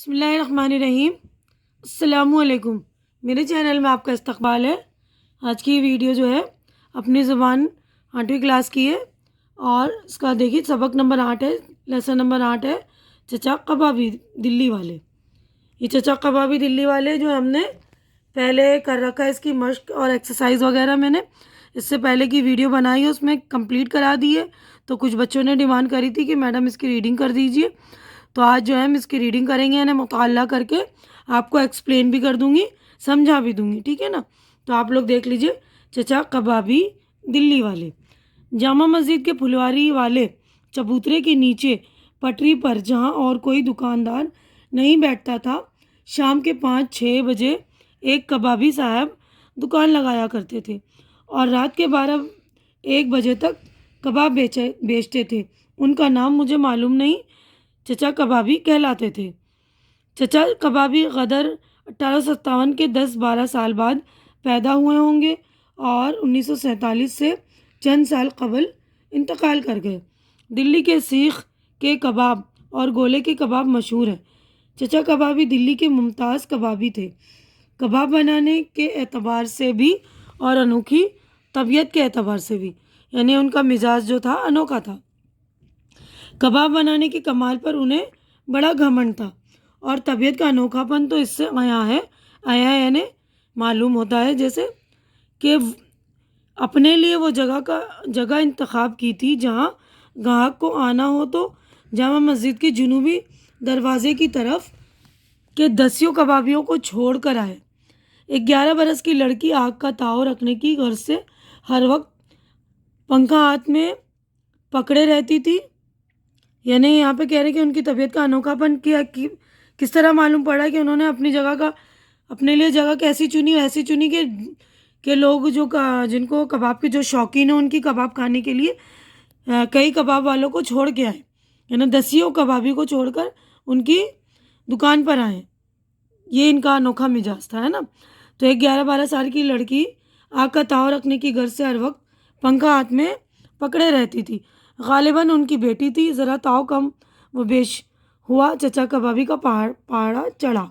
بسم اللہ الرحمن الرحیم۔ السلام علیکم۔ میرے چینل میں آپ کا استقبال ہے۔ آج کی ویڈیو جو ہے اپنی زبان 8ویں کلاس کی ہے اور اس کا دیکھیے سبق نمبر 8 ہے، لیسن نمبر 8 ہے چچا کبابی دلی والے۔ یہ چچا کبابی دلی والے جو ہم نے پہلے کر رکھا ہے، اس کی مشق اور ایکسرسائز وغیرہ میں نے اس سے پہلے کی ویڈیو بنائی ہے، اس میں کمپلیٹ کرا دی ہے۔ تو کچھ بچوں نے ڈیمانڈ کری تھی کہ میڈم اس کی ریڈنگ کر دیجئے، تو آج جو ہے ہم اس کی ریڈنگ کریں گے، یعنی مطالعہ کر کے آپ کو ایکسپلین بھی کر دوں گی، سمجھا بھی دوں گی، ٹھیک ہے نا۔ تو آپ لوگ دیکھ لیجئے، چچا کبابی دلی والے۔ جامع مسجد کے پھلواری والے چبوترے کے نیچے پٹری پر جہاں اور کوئی دکاندار نہیں بیٹھتا تھا، شام کے 5-6 بجے ایک کبابی صاحب دکان لگایا کرتے تھے اور رات کے 12-1 بجے تک کباب بیچتے تھے۔ ان کا نام مجھے معلوم نہیں، چچا کبابی کہلاتے تھے۔ چچا کبابی غدر 1857 کے 10-12 سال بعد پیدا ہوئے ہوں گے اور 1947 سے چند سال قبل انتقال کر گئے۔ دلی کے سیخ کے کباب اور گولے کے کباب مشہور ہیں۔ چچا کبابی دلی کے ممتاز کبابی تھے، کباب بنانے کے اعتبار سے بھی اور انوکھی طبیعت کے اعتبار سے بھی، یعنی ان کا مزاج جو تھا انوکھا تھا۔ کباب بنانے کے کمال پر انہیں بڑا گھمنڈ تھا اور طبیعت کا انوکھا پن تو اس سے آیا یعنی معلوم ہوتا ہے جیسے کہ اپنے لیے وہ جگہ انتخاب کی تھی جہاں گاہک کو آنا ہو تو جامع مسجد کے جنوبی دروازے کی طرف کے دسیوں کبابیوں کو چھوڑ کر آئے۔ ایک 11 برس کی لڑکی آگ کا تاؤ رکھنے کی غرض سے ہر وقت پنکھا ہاتھ میں پکڑے رہتی تھی، یعنی یہاں پہ کہہ رہے کہ ان کی طبیعت کا انوکھا پن کس طرح معلوم پڑا کہ انہوں نے اپنے لیے جگہ کیسی چنی، ایسی چنی کہ لوگ جن کو کباب کے جو شوقین ہیں ان کی کباب کھانے کے لیے کئی کباب والوں کو چھوڑ کے آئے، یعنی دسیوں کبابی کو چھوڑ کر ان کی دکان پر آئے۔ یہ ان کا انوکھا مزاج تھا، ہے نا۔ تو ایک 11-12 سال کی لڑکی آگ کا تاؤ رکھنے کی غرض سے ہر وقت پنکھا ہاتھ میں پکڑے رہتی تھی، غالباً ان کی بیٹی تھی۔ ذرا تاؤ کم و بیش ہوا، چچا کبابی کا پہاڑا چڑھا،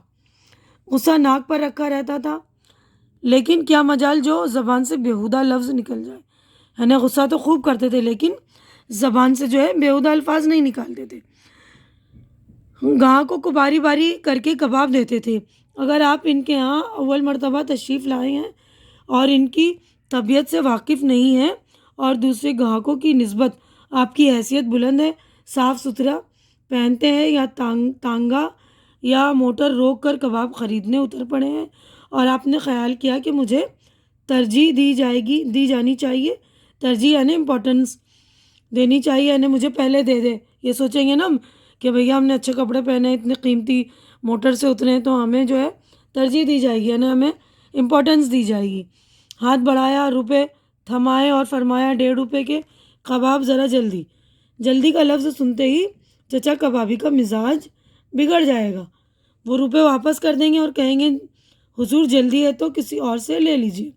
غصہ ناک پر رکھا رہتا تھا، لیکن کیا مجال جو زبان سے بیہودہ لفظ نکل جائے، یعنی غصہ تو خوب کرتے تھے لیکن زبان سے جو ہے بیہودہ الفاظ نہیں نکالتے تھے۔ گاہکوں کو باری باری کر کے کباب دیتے تھے۔ اگر آپ ان کے ہاں اول مرتبہ تشریف لائے ہیں اور ان کی طبیعت سے واقف نہیں ہیں اور دوسرے گاہکوں کی نسبت آپ کی حیثیت بلند ہے، صاف ستھرا پہنتے ہیں یا تانگا یا موٹر روک کر کباب خریدنے اتر پڑے ہیں اور آپ نے خیال کیا کہ مجھے ترجیح دی جانی چاہیے، ترجیح یعنی امپورٹنس دینی چاہیے، یعنی مجھے پہلے دے دے، یہ سوچیں گے نا کہ بھیا ہم نے اچھے کپڑے پہنے، اتنے قیمتی موٹر سے اترے ہیں تو ہمیں جو ہے ترجیح دی جائے گی، یعنی ہمیں امپورٹنس دی جائے گی۔ ہاتھ بڑھایا، روپے تھمائے اور فرمایا 1.5 روپے کے کباب، ذرا جلدی۔ جلدی کا لفظ سنتے ہی چچا کبابی کا مزاج بگڑ جائے گا، وہ روپے واپس کر دیں گے اور کہیں گے حضور جلدی ہے تو کسی اور سے لے لیجئے،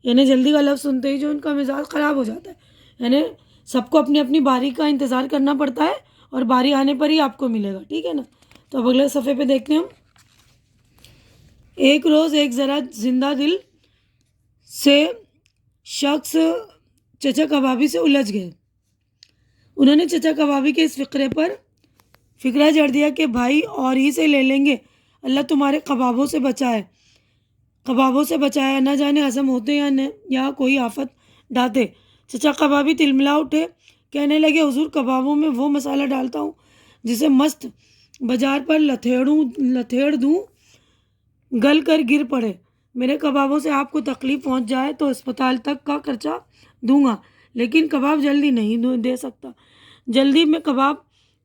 یعنی جلدی کا لفظ سنتے ہی جو ان کا مزاج خراب ہو جاتا ہے، یعنی سب کو اپنی اپنی باری کا انتظار کرنا پڑتا ہے اور باری آنے پر ہی آپ کو ملے گا، ٹھیک ہے نا۔ تو اب اگلے صفحے پہ دیکھتے ہیں ہم۔ ایک روز ایک ذرا زندہ دل سے شخص چچا کبابی سے الجھ گئے۔ انہوں نے چچا کبابی کے اس فقرہ جڑ دیا کہ بھائی اور ہی سے لے لیں گے، اللہ تمہارے کبابوں سے بچایا، نہ جانے ہضم ہوتے یا کوئی آفت ڈالتے۔ چچا کبابی تلملا اٹھے، کہنے لگے حضور کبابوں میں وہ مسالہ ڈالتا ہوں جسے مست بازار پر لتھیڑ دوں گل کر گر پڑے، میرے کبابوں سے آپ کو تکلیف پہنچ جائے تو اسپتال تک کا خرچہ دوں گا، لیکن کباب جلدی نہیں دے سکتا۔ جلدی میں کباب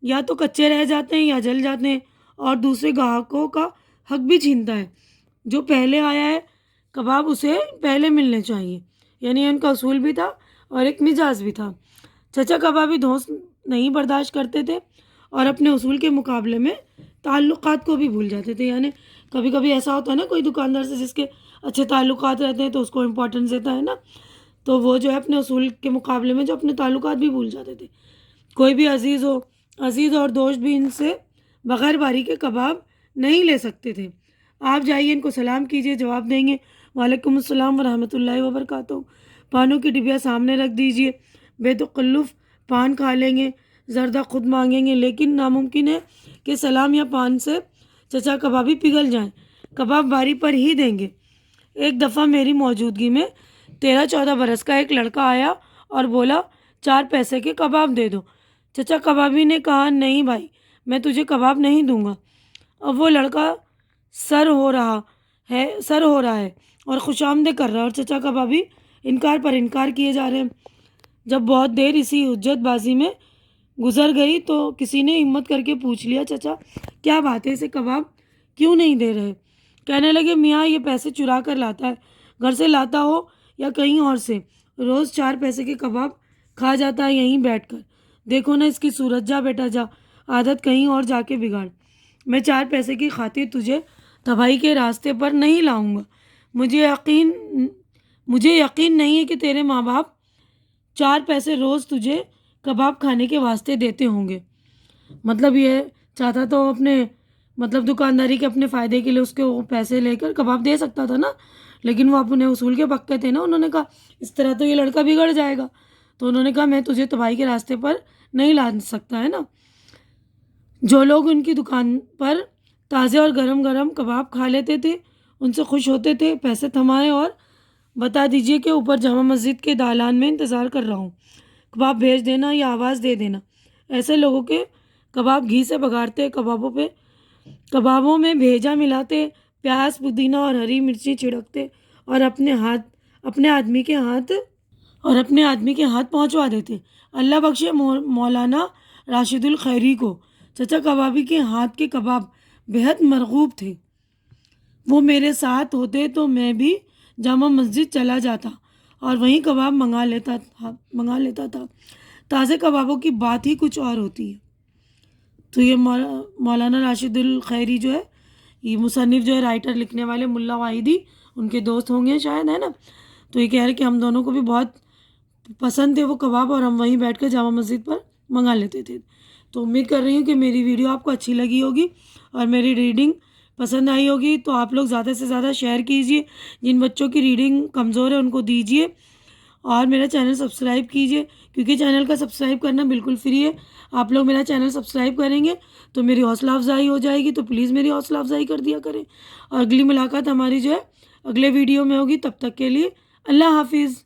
یا تو کچے رہ جاتے ہیں یا جل جاتے ہیں اور دوسرے گاہکوں کا حق بھی چھینتا ہے، جو پہلے آیا ہے کباب اسے پہلے ملنے چاہیے، یعنی ان کا اصول بھی تھا اور ایک مزاج بھی تھا۔ چچا کبابی دھوس نہیں برداشت کرتے تھے اور اپنے اصول کے مقابلے میں تعلقات کو بھی بھول جاتے تھے، یعنی کبھی کبھی ایسا ہوتا ہے نا کوئی دکاندار سے جس کے اچھے تعلقات رہتے ہیں تو اس کو امپورٹنس دیتا ہے نا، تو وہ جو ہے اپنے اصول کے مقابلے میں جو اپنے تعلقات بھی بھول جاتے تھے۔ کوئی بھی عزیز اور دوست بھی ان سے بغیر باری کے کباب نہیں لے سکتے تھے۔ آپ جائیے ان کو سلام کیجیے، جواب دیں گے وعلیکم السلام ورحمۃ اللہ وبرکاتہ۔ پانوں کی ڈبیا سامنے رکھ دیجیے، بے تکلف پان کھا لیں گے، زردہ خود مانگیں گے، لیکن ناممکن ہے کہ سلام یا پان سے چچا کبابی پگھل جائیں، کباب باری پر ہی دیں گے۔ ایک دفعہ میری موجودگی میں 13-14 برس کا ایک لڑکا آیا اور بولا 4 پیسے کے کباب دے دو۔ چچا کبابی نے کہا نہیں بھائی، میں تجھے کباب نہیں دوں گا۔ اب وہ لڑکا سر ہو رہا ہے اور خوش آمدید کر رہا ہے، اور چچا کبابی انکار پر انکار کیے جا رہے ہیں۔ جب بہت دیر اسی حجت بازی میں گزر گئی تو کسی نے ہمت کر کے پوچھ لیا چچا کیا بات ہے، اسے کباب کیوں نہیں دے رہے؟ کہنے لگے میاں یہ پیسے چرا کر لاتا ہے، گھر سے لاتا ہو یا کہیں اور سے، روز 4 پیسے کے کباب کھا جاتا ہے یہیں بیٹھ کر۔ دیکھو نا اس کی صورت، جا بیٹا جا، عادت کہیں اور جا کے بگاڑ۔ میں 4 پیسے کی خاطر تجھے تباہی کے راستے پر نہیں لاؤں گا۔ مجھے یقین نہیں ہے کہ تیرے ماں باپ 4 پیسے روز تجھے کباب کھانے کے واسطے دیتے ہوں گے۔ مطلب یہ چاہتا تو اپنے دکانداری کے اپنے فائدے کے لیے اس کے وہ پیسے لے کر کباب دے سکتا تھا نا، لیکن وہ اپنے اصول کے پکے تھے نا۔ انہوں نے کہا اس طرح تو یہ لڑکا بگڑ جائے گا، تو انہوں نے کہا میں تجھے تباہی کے راستے پر نہیں لا سکتا ہے نا۔ جو لوگ ان کی دکان پر تازے اور گرم گرم کباب کھا لیتے تھے ان سے خوش ہوتے تھے، پیسے تھمائے اور بتا دیجیے کہ اوپر جامع مسجد کے دالان میں انتظار کر رہا ہوں، کباب بھیج دینا یا آواز دے دینا۔ ایسے لوگوں کے کباب گھی سے بگاڑتے، کبابوں میں بھیجا ملاتے، پیاز پودینہ اور ہری مرچی چھڑکتے اور اپنے آدمی کے ہاتھ پہنچوا دیتے۔ اللہ بخشے مولانا راشد الخیری کو، چچا کبابی کے ہاتھ کے کباب بہت مرغوب تھے۔ وہ میرے ساتھ ہوتے تو میں بھی جامع مسجد چلا جاتا اور وہیں کباب منگا لیتا تھا۔ تازے کبابوں کی بات ہی کچھ اور ہوتی ہے۔ تو یہ مولانا راشد الخیری جو ہے، یہ مصنف جو ہے، رائٹر لکھنے والے ملا واحدی ان کے دوست ہوں گے شاید، ہے نا۔ تو یہ کہہ رہے کہ ہم دونوں کو بھی بہت پسند تھے وہ کباب، اور ہم وہیں بیٹھ کر جامع مسجد پر منگا لیتے تھے۔ تو امید کر رہی ہوں کہ میری ویڈیو آپ کو اچھی لگی ہوگی اور میری ریڈنگ پسند آئی ہوگی۔ تو آپ لوگ زیادہ سے زیادہ شیئر کیجئے، جن بچوں کی ریڈنگ کمزور ہے ان کو دیجئے، اور میرا چینل سبسکرائب کیجئے، کیونکہ چینل کا سبسکرائب کرنا بالکل فری ہے۔ آپ لوگ میرا چینل سبسکرائب کریں گے تو میری حوصلہ افزائی ہو جائے گی، تو پلیز میری حوصلہ افزائی کر دیا کریں۔ اور اگلی ملاقات ہماری جو ہے اگلے ویڈیو میں ہوگی، تب تک کے لیے اللہ حافظ۔